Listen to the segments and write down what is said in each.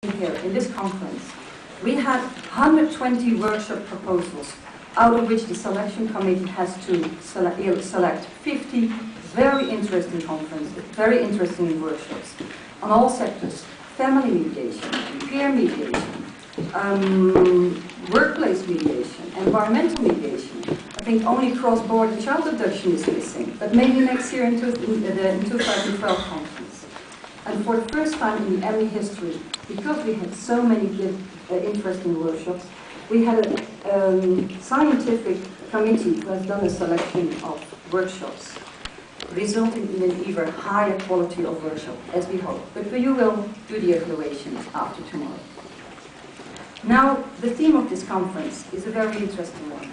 here in this conference, we had 120 workshop proposals, out of which the selection committee has to select 50 very interesting conferences, very interesting workshops on all sectors: family mediation, peer mediation, workplace mediation, environmental mediation. I think only cross-border child abduction is missing, but maybe next year in 2012 conference. And for the first time in the ENMI history, because we had so many interesting workshops, we had a scientific committee who has done a selection of workshops, resulting in an even higher quality of workshop, as we hope. But you will do the evaluation after tomorrow. Now, the theme of this conference is a very interesting one.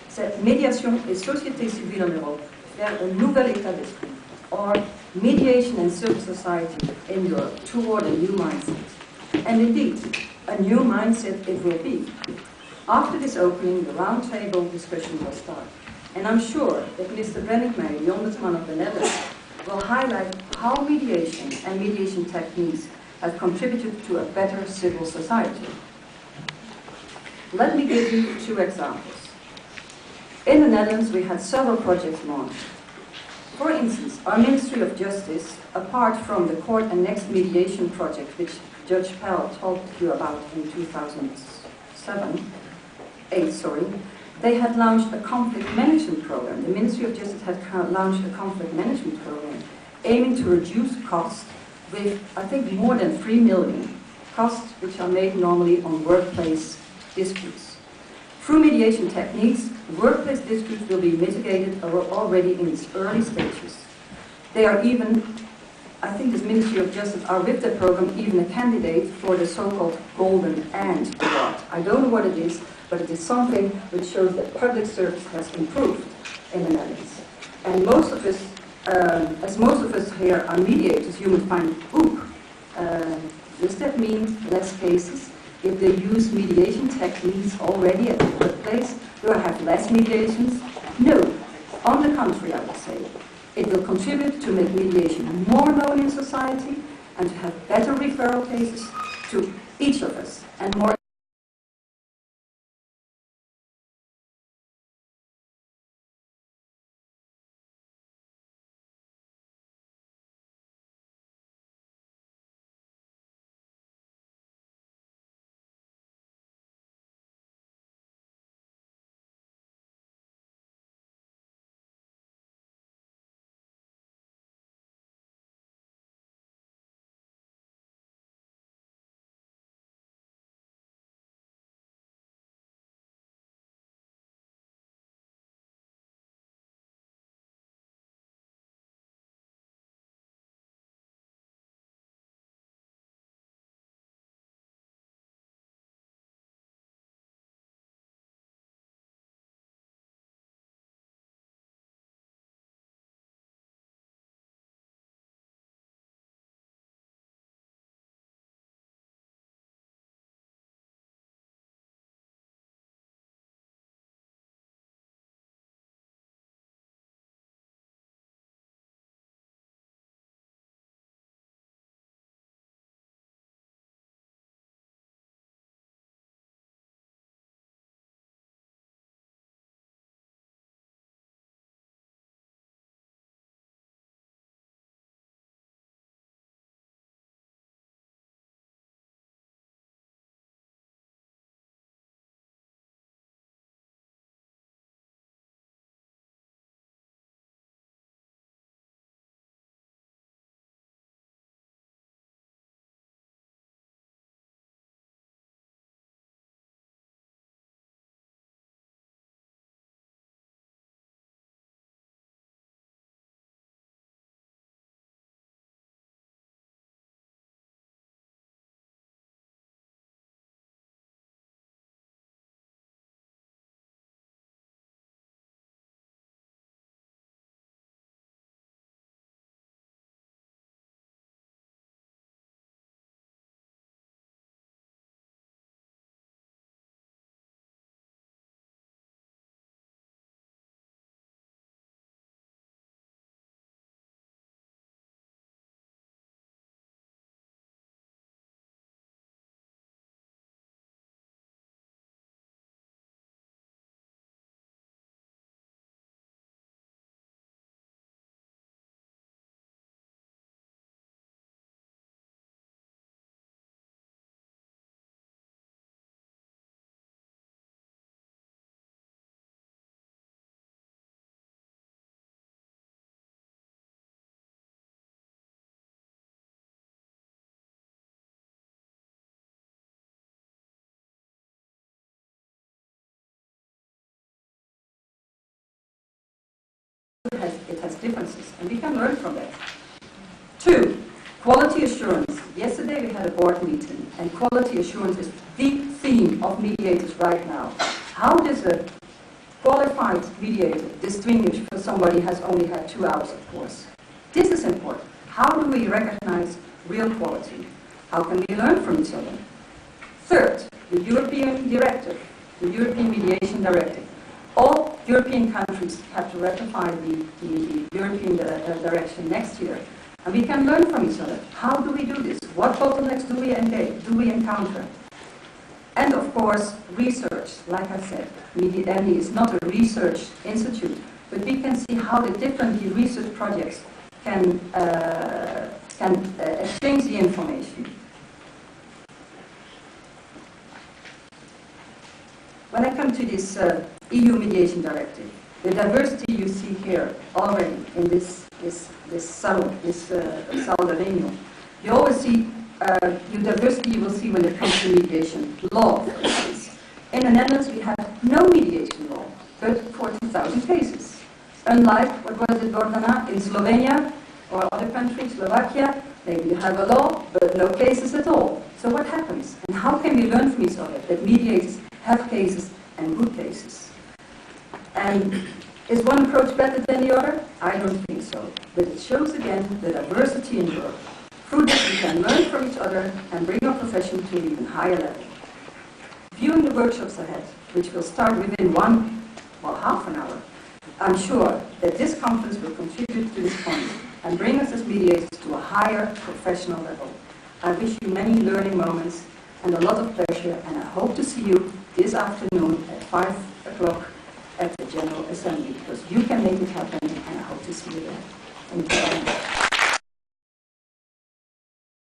C'est Médiation et société civile en Europe, vers un nouvel état d'esprit, or mediation and civil society in Europe toward a new mindset. And indeed, a new mindset it will be. After this opening, the roundtable discussion will start. And I'm sure that Mr. Brenningmeijer, the Ombudsman of the Netherlands, will highlight how mediation and mediation techniques have contributed to a better civil society. Let me give you two examples. In the Netherlands, we had several projects launched. For instance, our Ministry of Justice, apart from the court and next mediation project, which Judge Pell told you about in 2008, they had launched a conflict management program. The Ministry of Justice had launched a conflict management program aiming to reduce costs with, I think, more than 3 million, costs which are made normally on workplace disputes. Through mediation techniques, workplace disputes will be mitigated already in its early stages. They are even, I think this Ministry of Justice are with the program even a candidate for the so-called Golden And Award. I don't know what it is, but it is something which shows that public service has improved in the Netherlands. And most of us, as most of us here are mediators, you would find, does that mean less cases? If they use mediation techniques already at the workplace, do I have less mediations? No. On the contrary, I would say. It will contribute to make mediation more known in society and to have better referral cases to each of us and more it has differences, and we can learn from that. 2, quality assurance. Yesterday we had a board meeting, and quality assurance is the theme of mediators right now. How does a qualified mediator distinguish for somebody who has only had 2 hours of course? This is important. How do we recognize real quality? How can we learn from each other? 3rd, the European Directive, the European Mediation Directive. All European countries have to ratify the European direction next year. And we can learn from each other. How do we do this? What bottlenecks do we encounter? And of course, research. Like I said, ENMI is not a research institute, but we can see how the different research projects can exchange the information. When I come to this EU Mediation Directive, the diversity you see here already in this Saudareño, you always see the diversity you will see when it comes to mediation law, for instance. In the Netherlands, we have no mediation law, but 40,000 cases. Unlike, what was it, Bourg-La-Reine in Slovenia or other countries, Slovakia, maybe you have a law, but no cases at all. So what happens? And how can we learn from each other that mediators have cases and good cases? And is one approach better than the other? I don't think so. But it shows again the diversity in Europe. Through this we can learn from each other and bring our profession to an even higher level. Viewing the workshops ahead, which will start within half an hour, I'm sure that this conference will contribute to this point and bring us as mediators to a higher professional level. I wish you many learning moments and a lot of pleasure, and I hope to see you this afternoon at 5 o'clock at the General Assembly, because you can make it happen, and I hope to see you there. Thank you very much.